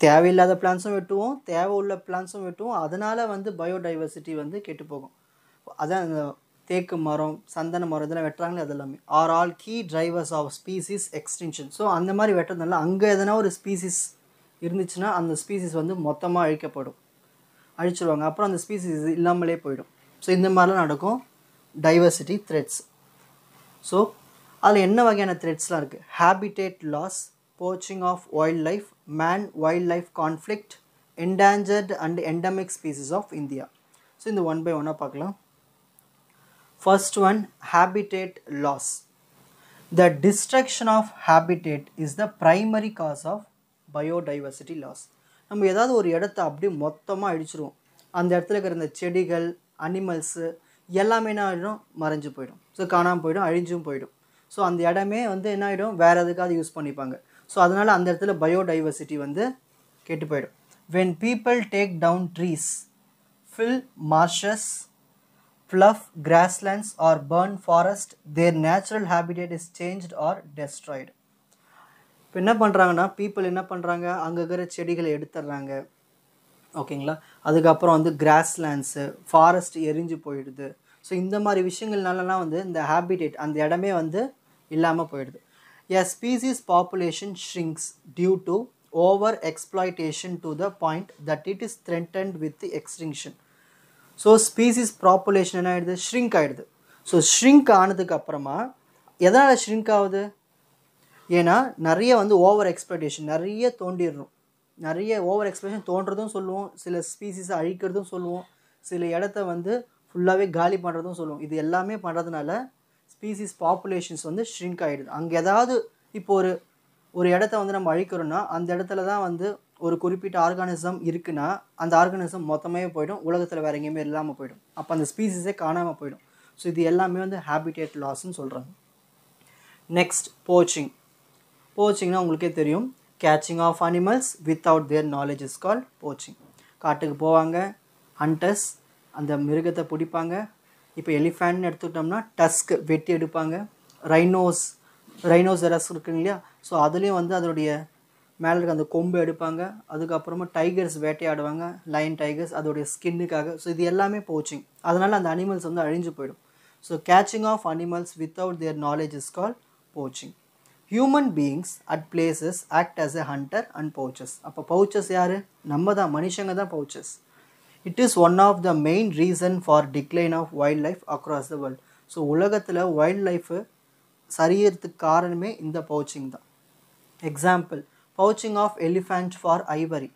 தேவையில்லாத பிளான்ஸும் வெட்டுவோம், தேவை உள்ள பிளான்ஸும் வெட்டுவோம், அதனால் வந்து பயோடைவர்சிட்டி வந்து கெட்டு போகும். அதான் இந்த தேக்கு மரம், சந்தன மரம் இதெல்லாம் வெட்டுறாங்களே அது எல்லாமே are all key drivers of species extinction. So அந்த மாதிரி வெட்டுறதுனால அங்கே எதனா ஒரு ஸ்பீசிஸ் இருந்துச்சுன்னா அந்த ஸ்பீசிஸ் வந்து மொத்தமாக அழிக்கப்படும், அழிச்சிருவாங்க, அப்புறம் அந்த ஸ்பீசிஸ் இல்லாமலே போயிடும். ஸோ இந்த மாதிரிலாம் நடக்கும் டைவர்சிட்டி த்ரெட்ஸ். ஸோ அதில் என்ன வகையான த்ரெட்ஸ்லாம் இருக்குது? Habitat loss, poaching of wildlife, man-wildlife conflict, endangered and endemic species of India. So இந்த ஒன் பை ஒன்னாக பார்க்கலாம். First one, habitat loss. The destruction of habitat is the primary cause of biodiversity loss. நம்ம ஏதாவது ஒரு இடத்த அப்படியே மொத்தமாக அழிச்சிருவோம், அந்த இடத்துல இருக்கிற இந்த செடிகள், அனிமல்ஸு எல்லாமே என்ன ஆகிடும், மறைஞ்சு போயிடும், ஸோ காணாமல் போயிடும், அழிஞ்சும் போயிடும். ஸோ அந்த இடமே வந்து என்ன ஆகிடும், வேறு எதுக்காவது யூஸ் பண்ணிப்பாங்க. ஸோ அதனால் அந்த இடத்துல பயோடைவர்சிட்டி வந்து கெட்டு போயிடும். when people take down trees, fill marshes, fluff grasslands or burn forest, their natural habitat is changed or destroyed. இப்போ என்ன பண்ணுறாங்கன்னா, பீப்புள் என்ன பண்ணுறாங்க, அங்கே இருக்கிற செடிகளை எடுத்துடுறாங்க, ஓகேங்களா, அதுக்கப்புறம் வந்து கிராஸ்லேண்ட்ஸு, ஃபாரஸ்ட் எரிஞ்சு போயிடுது. ஸோ இந்த மாதிரி விஷயங்கள்னாலலாம் வந்து இந்த ஹேபிடேட் அந்த இடமே வந்து இல்லாமல் போயிடுது. A species population shrinks due to over exploitation to the point that it is threatened with the extinction. So species population என்ன ஆகிடுது, ஷ்ரிங்க் ஆகிடுது. ஸோ ஷ்ரிங்க் ஆனதுக்கு அப்புறமா எதனால் ஷ்ரிங்க் ஆகுது? ஏன்னா நிறைய வந்து ஓவர் எக்ஸ்ப்ளாய்டேஷன், நிறைய தோண்டிடுறோம், நிறைய ஓவர் எக்ஸ்ப்ளாய்டேஷன் தோன்றதும் சொல்லுவோம், சில ஸ்பீசிஸை அழிக்கிறதும் சொல்லுவோம், சில இடத்த வந்து ஃபுல்லாகவே காலி பண்ணுறதும் சொல்லுவோம். இது எல்லாமே பண்ணுறதுனால ஸ்பீசிஸ் பாப்புலேஷன்ஸ் வந்து ஷ்ரிங்க் ஆகிடுது. அங்கே ஏதாவது இப்போ ஒரு இடத்த வந்து நம்ம அழிக்கிறோன்னா அந்த இடத்துல தான் வந்து ஒரு குறிப்பிட்ட ஆர்கானிசம் இருக்குன்னா அந்த ஆர்கானிசம் மொத்தமே போயிடும், உலகத்தில் வேறு எங்கேயுமே இல்லாமல் போயிடும், அப்போ அந்த ஸ்பீசிஸே காணாமல் போயிடும். ஸோ இது எல்லாமே வந்து ஹேபிடேட் லாஸ்ன்னு சொல்கிறாங்க. Next, poaching. போச்சிங்னா உங்களுக்கே தெரியும், catching of animals without their knowledge is called poaching. காட்டுக்கு போவாங்க, ஹண்டர்ஸ் அந்த மிருகத்தை பிடிப்பாங்க. இப்போ எலிஃபேண்ட்னு எடுத்துக்கிட்டோம்னா டஸ்க் வெட்டி எடுப்பாங்க. ரைனோசரஸ் இருக்குங்க இல்லையா, ஸோ அதுலேயும் வந்து அதனுடைய மேலே இருக்க அந்த கொம்பு எடுப்பாங்க. அதுக்கப்புறமா டைகர்ஸ் வேட்டையாடுவாங்க, லயன் டைகர்ஸ், அதோடைய ஸ்கின்னுக்காக. ஸோ இது எல்லாமே போச்சிங், அதனால் அந்த அனிமல்ஸ் வந்து அழிஞ்சு போயிடும். So catching of animals without their knowledge is called poaching. Human beings at places act as a hunter and poachers. அப்போ பவுச்சஸ் யார்? நம்ம தான், மனுஷங்க தான் poachers. It is one of the main reason for decline of wildlife across the world. So உலகத்தில் wildlife சரியறதுக்கு காரணமே இந்த பவுச்சிங் தான். Example, poaching of elephant for ivory,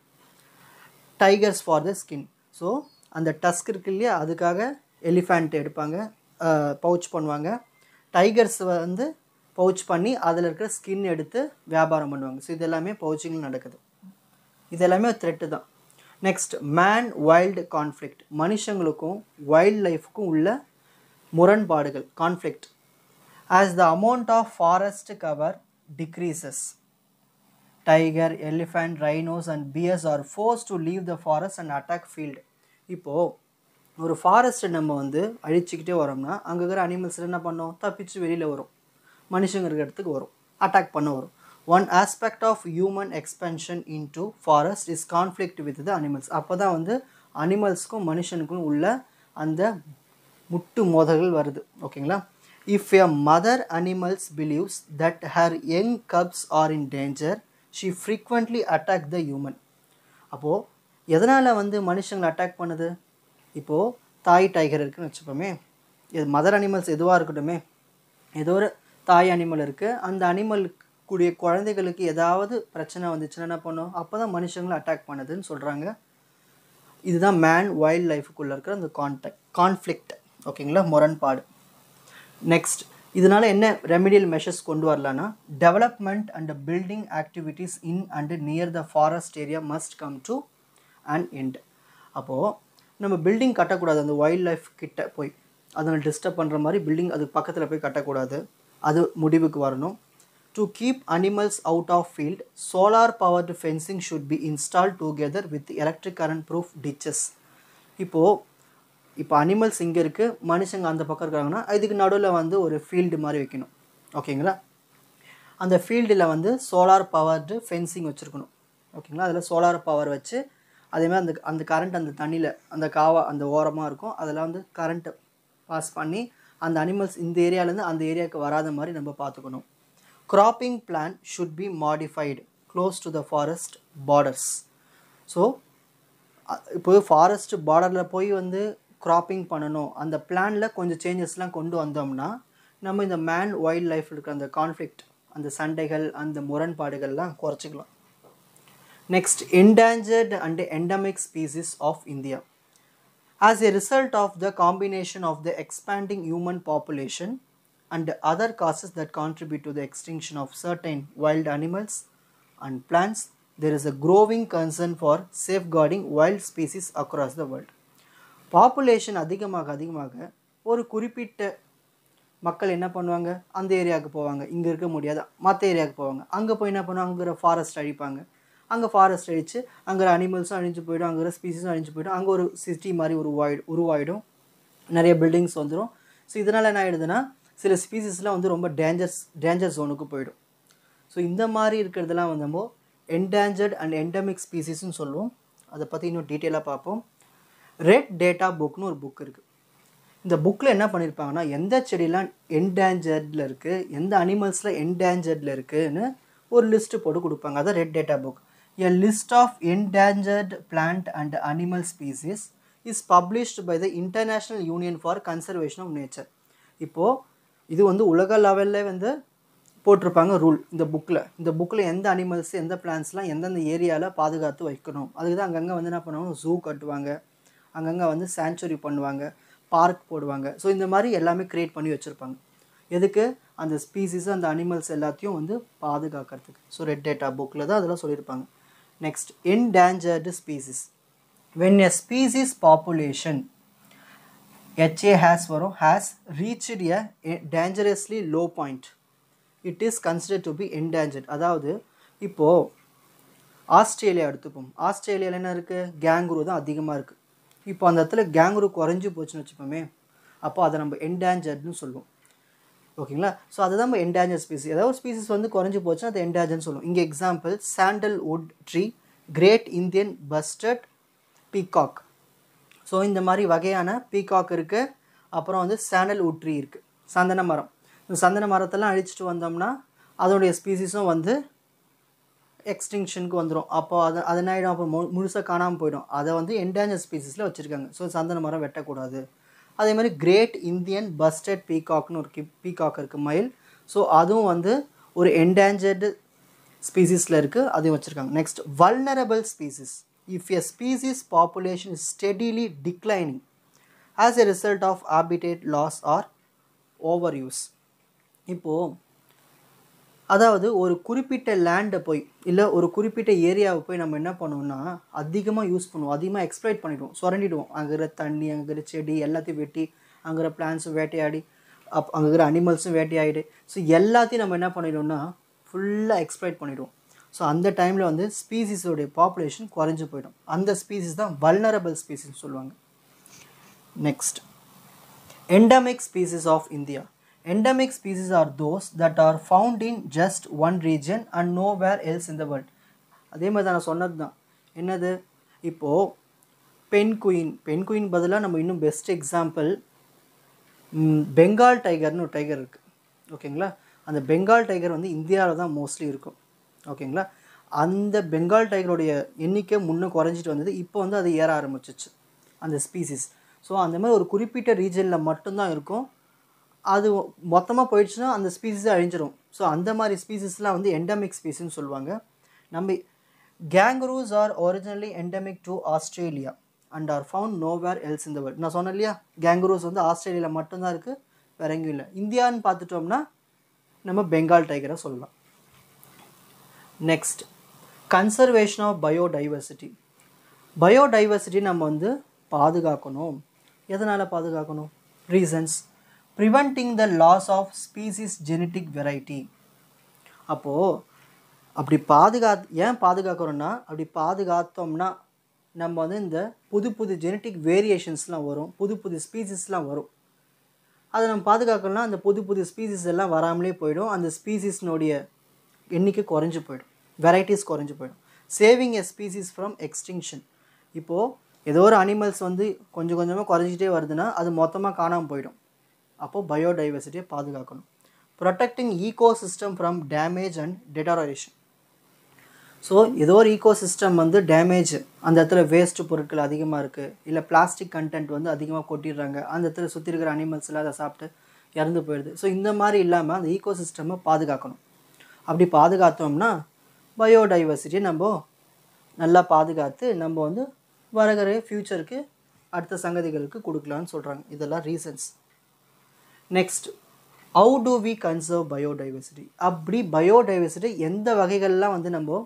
tigers for the skin. So அந்த டஸ்க் இருக்கு இல்லையா, அதுக்காக elephant எடுப்பாங்க, பவுச் பண்ணுவாங்க. டைகர்ஸ் வந்து பவுச் பண்ணி அதில் இருக்கிற ஸ்கின் எடுத்து வியாபாரம் பண்ணுவாங்க. ஸோ இது எல்லாமே பவுச்சிங்கில் நடக்குது. இது எல்லாமே ஒரு த்ரெட்டு தான். Next, man wild conflict. மனுஷங்களுக்கும் வைல்ட் லைஃபுக்கும் உள்ள முரண்பாடுகள், conflict. As the amount of forest cover decreases, tiger, elephant, rhinos and bears are forced to leave the forest and attack field. இப்போது ஒரு ஃபாரஸ்ட்டை நம்ம வந்து அழிச்சிக்கிட்டே வரோம்னா அங்கே இருக்கிற அனிமல்ஸ் என்ன பண்ணோம், தப்பிச்சு வெளியில் வரும், மனுஷங்க இருக்கிற இடத்துக்கு வரும், அட்டாக் பண்ண வரும். One aspect of human expansion into forest is conflict with the animals. அப்போ தான் வந்து அனிமல்ஸ்க்கும் மனுஷனுக்கும் உள்ள அந்த முட்டு மோதல்கள் வருது. ஓகேங்களா? If a mother animals believes that her young cubs are in danger she frequently attack the human. அப்போது எதனால் வந்து மனுஷங்களை அட்டாக் பண்ணுது? இப்போது தாய் டைகர் இருக்குதுன்னு வச்சுப்போமே, இது மதர் அனிமல்ஸ் எதுவாக இருக்கட்டுமே, ஏதோ ஒரு தாய் அனிமல் இருக்குது, அந்த அனிமல் கூடிய குழந்தைகளுக்கு ஏதாவது பிரச்சனை வந்துச்சுன்னா என்ன பண்ணும், அப்போ தான் மனுஷங்களை அட்டாக் பண்ணுதுன்னு சொல்கிறாங்க. இதுதான் மேன் வைல்ட் லைஃபுக்குள்ளே இருக்கிற அந்த கான்ஃப்ளிக்ட். ஓகேங்களா? முரண்பாடு. நெக்ஸ்ட், இதனால் என்ன ரெமிடியல் மெஷர்ஸ் கொண்டு வரலான்னா, development and building activities in and near the forest area must come to an end. அப்போது நம்ம பில்டிங் கட்டக்கூடாது, அந்த வைல்ட் லைஃப் கிட்ட போய் அதனை டிஸ்டர்ப் பண்ணுற மாதிரி பில்டிங் அது பக்கத்தில் போய் கட்டக்கூடாது, அது முடிவுக்கு வரணும். To keep animals out of field solar powered fencing should be install together with electric current proof ditches. இப்போ அனிமல்ஸ் இங்கே இருக்குது, மனுஷங்க அந்த பக்கம் இருக்காங்கன்னா இதுக்கு நடுவில் வந்து ஒரு ஃபீல்டு மாதிரி வைக்கணும். ஓகேங்களா? அந்த ஃபீல்டில் வந்து சோலார் பவர்டு ஃபென்சிங் வச்சுருக்கணும். ஓகேங்களா? அதில் சோலார் பவர் வச்சு அதேமாதிரி அந்த கரண்ட் அந்த தண்ணியில் அந்த அந்த ஓரமாக இருக்கும், அதெல்லாம் வந்து கரண்ட்டை பாஸ் பண்ணி அந்த அனிமல்ஸ் இந்த ஏரியாவிலேருந்து அந்த ஏரியாவுக்கு வராத மாதிரி நம்ம பார்த்துக்கணும். Cropping plan should be modified close to the forest borders. So இப்போது ஃபாரஸ்ட் பார்டரில் போய் வந்து கிராப்பிங் பண்ணணும், அந்த பிளானில் கொஞ்சம் சேஞ்சஸ்லாம் கொண்டு வந்தோம்னா நம்ம இந்த மேன் வைல்ட் லைஃப் இருக்கிற அந்த கான்ஃப்ளிக்ட், அந்த சண்டைகள், அந்த முரண்பாடுகள்லாம் குறைச்சிக்கலாம். Next, endangered and endemic species of India. As a result of the combination of the expanding human population and other causes that contribute to the extinction of certain wild animals and plants, there is a growing concern for safeguarding wild species across the world. Population அதிகமாக ஒரு குறிப்பிட்ட மக்கள் என்ன பண்ணுவாங்க, அந்த ஏரியாவுக்கு போவாங்க, இங்கே இருக்க முடியாது மற்ற ஏரியாவுக்கு போவாங்க, அங்கே போய் என்ன பண்ணுவாங்க, அங்கே ஃபாரஸ்ட் அழிப்பாங்க, அங்கே ஃபாரஸ்ட் அழித்து அங்கே அனிமல்ஸும் அழிஞ்சு போய்டும், அங்கே ஸ்பீசிஸும் அழிஞ்சு போய்டும், அங்கே ஒரு சிட்டி மாதிரி உருவாயிடும், நிறைய பில்டிங்ஸ் வந்துடும். ஸோ இதனால் என்ன ஆகிடுதுன்னா சில ஸ்பீசிஸ்லாம் வந்து ரொம்ப டேஞ்சர் ஜோனுக்கு போயிடும். ஸோ இந்த மாதிரி இருக்கிறதெல்லாம் வந்து நம்ம என்டேஞ்சர்ட் அண்ட் எண்டமிக் ஸ்பீசிஸ்ன்னு சொல்லுவோம். அதை பற்றி இன்னும் டீட்டெயிலாக பார்ப்போம். ரெட் டேட்டா புக்னு ஒரு புக் இருக்குது. இந்த புக்கில் என்ன பண்ணியிருப்பாங்கன்னா எந்த செடியெலாம் என்டேஞ்சர்டில் இருக்குது, எந்த அனிமல்ஸில் என்டேஞ்சர்டில் இருக்குதுன்னு ஒரு லிஸ்ட்டு போட்டு கொடுப்பாங்க. அதான் red data book. A list of endangered plant and animal species is published by the International Union for Conservation of Nature. இப்போது இது வந்து உலக லெவலில் வந்து போட்டிருப்பாங்க ரூல் இந்த புக்கில் எந்த அனிமல்ஸ் எந்த பிளான்ஸ்லாம் எந்தெந்த ஏரியாவில் பாதுகாத்து வைக்கணும். அதுக்கு தான் அங்கங்கே வந்து என்ன பண்ணுவாங்க, ஜூ கட்டுவாங்க, அங்கங்கே வந்து சாங்சுரி பண்ணுவாங்க, பார்க் போடுவாங்க. ஸோ இந்த மாதிரி எல்லாமே க்ரியேட் பண்ணி வச்சுருப்பாங்க. எதுக்கு? அந்த ஸ்பீசிஸ் அந்த அனிமல்ஸ் எல்லாத்தையும் வந்து பாதுகாக்கிறதுக்கு. ஸோ ரெட் டேட்டா புக்கில் தான் அதெல்லாம் சொல்லியிருப்பாங்க. Next, endangered species. When a species population has reached a dangerously low point, it is considered to be endangered. அதாவது இப்போது ஆஸ்திரேலியா எடுத்துப்போம். ஆஸ்திரேலியாவில் என்ன இருக்குது, கேங்குரு தான் அதிகமாக இருக்குது. இப்போ அந்த இடத்துல கேங்குரு குறைஞ்சி போச்சுன்னு வச்சுப்போமே, அப்போ அதை நம்ம என்டேஞ்சர்டுன்னு சொல்லுவோம். ஓகேங்களா? ஸோ அதுதான் நம்ம என்டேஞ்சர் ஸ்பீசிஸ். ஏதாவது ஒரு ஸ்பீசிஸ் வந்து குறைஞ்சி போச்சுன்னா அது என்டேஞ்சர்னு சொல்லுவோம். இங்கே example sandalwood tree, great Indian bustard peacock. So இந்த மாதிரி வகையான பீகாக் இருக்குது. அப்புறம் வந்து சாண்டல்வுட் ட்ரீ இருக்குது, சந்தன மரம். இந்த சந்தன மரத்தெல்லாம் அழிச்சிட்டு வந்தோம்னா அதோடைய ஸ்பீசிஸும் வந்து எக்ஸ்டிங்ஷனுக்கு வந்துடும். அப்போ அது என்ன ஆகிடும், அப்போ முழுசாக காணாமல் போயிடும். அதை வந்து என்டேஞ்சர் ஸ்பீசிஸில் வச்சுருக்காங்க. ஸோ சந்தன மரம் வெட்டக்கூடாது. அதே மாதிரி கிரேட் இந்தியன் பஸ்டர்ட் பீகாக்னு ஒரு பீகாக் இருக்குது, மயில். ஸோ அதுவும் வந்து ஒரு என்டேஞ்சர்டு ஸ்பீசிஸில் இருக்குது, அதையும் வச்சுருக்காங்க. Next, vulnerable species. If a species population is steadily declining as a result of habitat loss or over use. இப்போது அதாவது ஒரு குறிப்பிட்ட லேண்டை போய் இல்லை ஒரு குறிப்பிட்ட ஏரியாவை போய் நம்ம என்ன பண்ணுவோம்னா அதிகமாக யூஸ் பண்ணுவோம், அதிகமாக எக்ஸ்ப்ளாய்ட் பண்ணிவிடுவோம், சுரண்டிடுவோம். அங்கே இருக்கிற தண்ணி, அங்கே இருக்கிற செடி எல்லாத்தையும் வெட்டி, அங்கே இருக்கிற பிளான்ஸும் வேட்டையாடி, அங்கே இருக்கிற அனிமல்ஸும் வேட்டையாடிடு. ஸோ எல்லாத்தையும் நம்ம என்ன பண்ணிடுவோம்னா ஃபுல்லாக எக்ஸ்ப்ளாய்ட் பண்ணிவிடுவோம். ஸோ அந்த டைமில் வந்து ஸ்பீசிஸோடைய பாப்புலேஷன் குறைஞ்சி போயிடும். அந்த ஸ்பீசிஸ் தான் வல்னரபிள் ஸ்பீசிஸ் சொல்லுவாங்க. Next, endemic species of India. Endemic species are those that are found in just one region and nowhere else in the world. அதே மாதிரி தான் நான் சொன்னது தான். என்னது, இப்போது பென்குயின் பதிலாக நம்ம இன்னும் பெஸ்ட் எக்ஸாம்பிள் பெங்கால் டைகர்னு ஒரு டைகர் இருக்குது. ஓகேங்களா, அந்த பெங்கால் டைகர் வந்து இந்தியாவில் தான் மோஸ்ட்லி இருக்கும். ஓகேங்களா, அந்த பெங்கால் டைகருடைய எண்ணிக்கை முன்னே குறைஞ்சிட்டு வந்தது, இப்போ வந்து அது ஏற ஆரம்பிச்சிச்சு அந்த ஸ்பீசிஸ். ஸோ அந்த மாதிரி ஒரு குறிப்பிட்ட ரீஜனில் மட்டும்தான் இருக்கும். அது மொத்தமாக போயிடுச்சுன்னா அந்த ஸ்பீசிஸே அழிஞ்சிடும். ஸோ அந்த மாதிரி ஸ்பீசிஸ்லாம் வந்து எண்டமிக் ஸ்பீசிஸ்ன்னு சொல்லுவாங்க. நம்ம kangaroos are originally endemic to Australia and are found nowhere else in the world. நான் சொன்னேன் இல்லையா, கேங்கரூஸ் வந்து ஆஸ்திரேலியாவில் மட்டும்தான் இருக்குது, வேற எங்கேயும் இல்லை. இந்தியான்னு பார்த்துட்டோம்னா நம்ம பெங்கால் டைகரை சொல்லலாம். Next, conservation of biodiversity. Biodiversity நம்ம வந்து பாதுகாக்கணும். எதனால் பாதுகாக்கணும்? Reasons, preventing the loss of species genetic variety. அப்போது அப்படி ஏன் பாதுகாக்கிறோன்னா, அப்படி பாதுகாத்தோம்னா நம்ம வந்து இந்த புது ஜெனட்டிக் வேரியேஷன்ஸ்லாம் வரும், புது ஸ்பீசிஸ்லாம் வரும். அதை நம்ம பாதுகாக்கணும்னா அந்த புது ஸ்பீசிஸ் எல்லாம் வராமலே போயிடும். அந்த ஸ்பீசிஸ்னுடைய எண்ணிக்கை குறைஞ்சி போயிடும், வெரைட்டிஸ் குறைஞ்சி போயிடும். Saving a species from extinction. இப்போது ஏதோ ஒரு அனிமல்ஸ் வந்து கொஞ்சம் கொஞ்சமாக குறைஞ்சிட்டே வருதுன்னா அது மொத்தமாக காணாமல் போயிடும். அப்போது பயோடைவர்சிட்டியை பாதுகாக்கணும். Protecting ecosystem from damage and deterioration. So ஏதோ ஒரு ஈகோசிஸ்டம் வந்து டேமேஜ், அந்த இடத்துல வேஸ்ட்டு பொருட்கள் அதிகமாக இருக்குது, இல்லை பிளாஸ்டிக் கண்டென்ட் வந்து அதிகமாக கொட்டிடுறாங்க, அந்த இடத்துல சுற்றி இருக்கிற அனிமல்ஸ் எல்லாம் அதை சாப்பிட்டு இறந்து போயிடுது. ஸோ இந்த மாதிரி இல்லாமல் அந்த ஈகோசிஸ்டமை பாதுகாக்கணும். அப்படி பாதுகாத்தோம்னா பயோடைவர்சிட்டியை நம்ம நல்லா பாதுகாத்து நம்ம வந்து வரகிற ஃப்யூச்சருக்கு அடுத்த சங்கதிகளுக்கு கொடுக்கலான்னு சொல்கிறாங்க. இதெல்லாம் reasons. Next, how do we conserve biodiversity. அப்படி பயோடைவர்சிட்டி எந்த வகைகள்லாம் வந்து நம்ம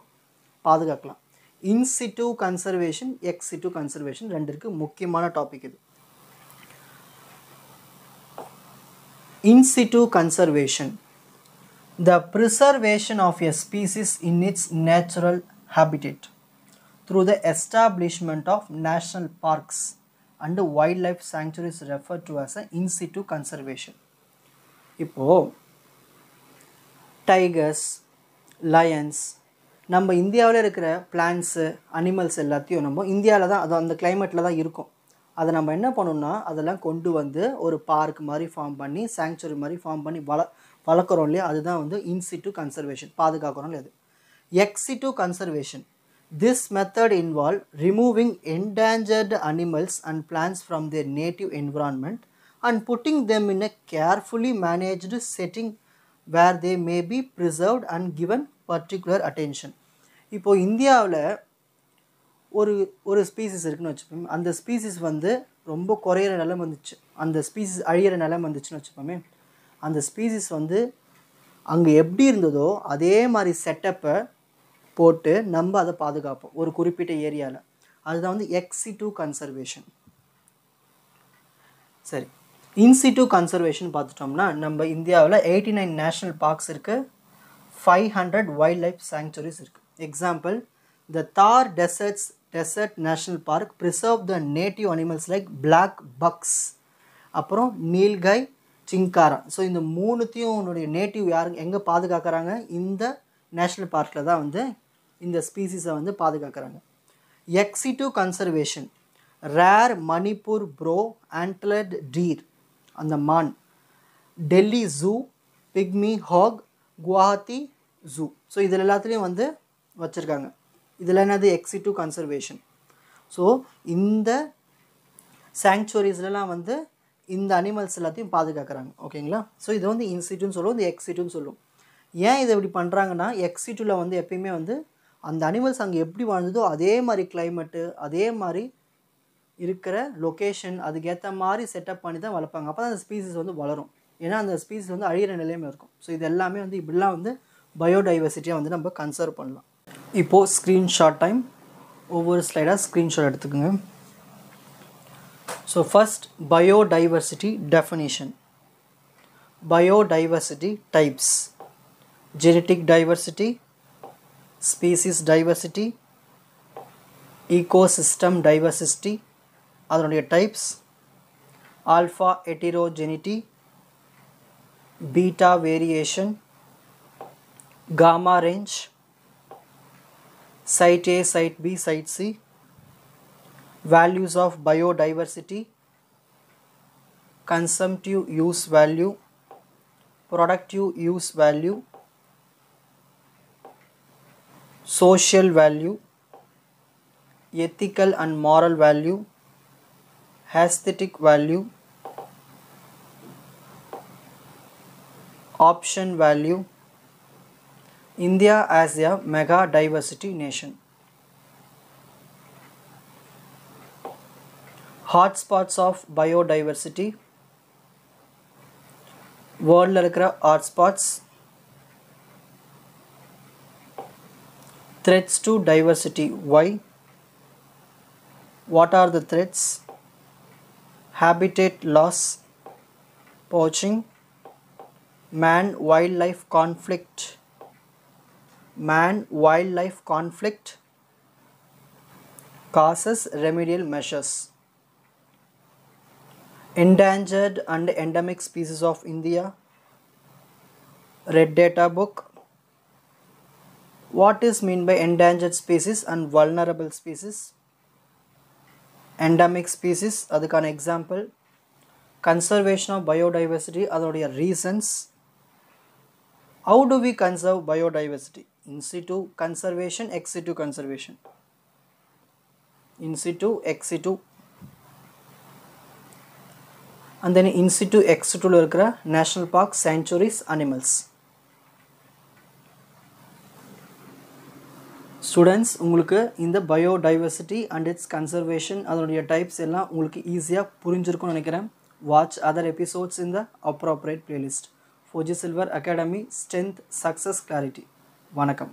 பாதுகாக்கலாம்? இன்சிட்டு கன்சர்வேஷன், எக்ஸிட்டு கன்சர்வேஷன், ரெண்டுக்கு முக்கியமான டாபிக் இது. In situ conservation, the preservation of a species in its natural habitat through the establishment of national parks and wildlife sanctuaries referred to as in situ conservation. இப்போது tigers, Lions, நம்ம இந்தியாவில் இருக்கிற plants, animals எல்லாத்தையும் நம்ம இந்தியாவில் தான், அது அந்த கிளைமேட்டில் தான் இருக்கும். அதை நம்ம என்ன பண்ணணும்னா அதெல்லாம் கொண்டு வந்து ஒரு பார்க் மாதிரி ஃபார்ம் பண்ணி, சாங்சுரி மாதிரி ஃபார்ம் பண்ணி வளர்க்குறோம் இல்லையா, அதுதான் வந்து இன்சிட்டு கன்சர்வேஷன், பாதுகாக்கிறோம் இல்லையா அது. Exit conservation, this method involve removing endangered animals and plants from their native environment and putting them in a carefully managed setting where they may be preserved and given particular attention. இப்போது இந்தியாவில் ஒரு species இருக்குன்னு வச்சுப்போமே, அந்த species வந்து ரொம்ப குறையிற நிலம் வந்துச்சு, அந்த ஸ்பீசிஸ் அழியிற நிலம் வந்துச்சுன்னு வச்சுப்போமே, அந்த ஸ்பீசிஸ் வந்து அங்கே எப்படி இருந்ததோ அதே மாதிரி செட்டப்பை போட்டு நம்ம அதை பாதுகாப்போம் ஒரு குறிப்பிட்ட ஏரியாவில். அதுதான் வந்து எக்ஸிட்டு கன்சர்வேஷன். சரி, இன்சிட்டு கன்சர்வேஷன் பார்த்துட்டோம்னா நம்ம இந்தியாவில் 89 நேஷ்னல் பார்க்ஸ் இருக்குது, 500 வைல்ட் லைஃப் சாங்சுரிஸ் இருக்குது. Example, the Thar desert national park preserve the native animals like black bucks, அப்புறம் நீல்கை, சிங்காரா. ஸோ இந்த மூணுத்தையும் உன்னுடைய நேட்டிவ் எங்கே பாதுகாக்கிறாங்க? இந்த நேஷ்னல் பார்க்கில் தான் வந்து இந்த ஸ்பீசிஸை வந்து பாதுகாக்கிறாங்க. Ex situ conservation, rare Manipur brow antlered deer, அந்த மான், Delhi zoo, pygmy hog, Guwahati zoo. So இதில் எல்லாத்துலேயும் வந்து வச்சுருக்காங்க. இதில் என்னது? Exit conservation. ஸோ இந்த சாங்சுவரிஸ்லாம் வந்து இந்த அனிமல்ஸ் எல்லாத்தையும் பாதுகாக்கிறாங்க. ஓகேங்களா? ஸோ இது வந்து இன்சிட்டுன்னு சொல்லுவோம், இந்த எக்ஸிட்டுன்னு சொல்லுவோம். ஏன் இதை இப்படி பண்ணுறாங்கன்னா, எக்ஸிட்டில் வந்து எப்பயுமே வந்து அந்த அனிமல்ஸ் அங்கே எப்படி வாழ்ந்ததோ அதே மாதிரி கிளைமேட்டு, அதே மாதிரி இருக்கிற லொக்கேஷன், அதுக்கேற்ற மாதிரி செட்டப் பண்ணி தான் வளர்ப்பாங்க. அப்போ தான் அந்த ஸ்பீசிஸ் வந்து வளரும். ஏன்னா அந்த ஸ்பீசிஸ் வந்து அழியிற நிலையமே இருக்கும். ஸோ இது எல்லாமே வந்து இப்படிலாம் வந்து பயோடைவர்சிட்டியாக வந்து நம்ம கன்சர்வ் பண்ணலாம். இப்போது ஸ்க்ரீன்ஷாட் டைம். ஒவ்வொரு ஸ்லைடாக ஸ்க்ரீன்ஷாட் எடுத்துக்கோங்க. So first, biodiversity definition. Biodiversity types: genetic diversity, species diversity, ecosystem diversity, அதனுடைய types, alpha heterogeneity, beta variation, gamma range, site A, site B, site C, values of biodiversity, consumptive use value, productive use value, social value, ethical and moral value, aesthetic value, option value. India as a mega diversity nation. Hotspots of biodiversity. World இருக்கிற hotspots. Threats to diversity. Why? What are the threats? Habitat loss, poaching, man-wildlife conflict, causes, remedial measures. Endangered and endemic species of India. Red Data Book. What is meant by endangered species and vulnerable species? Endemic species, அதுக்கான example. Conservation of biodiversity, அதோடைய reasons. How do we conserve biodiversity? In situ conservation, ex situ conservation. In situ, ex situ. And then in situ, ex situ இருக்கிற national parks, sanctuaries, animals. Students, உங்களுக்கு இந்த biodiversity and its conservation அதனுடைய types எல்லாம் உங்களுக்கு ஈஸியாக புரிஞ்சிருக்கும்னு நினைக்கிறேன். Watch other episodes in the appropriate playlist. Fauji Silver Academy, strength, success, clarity. வணக்கம்.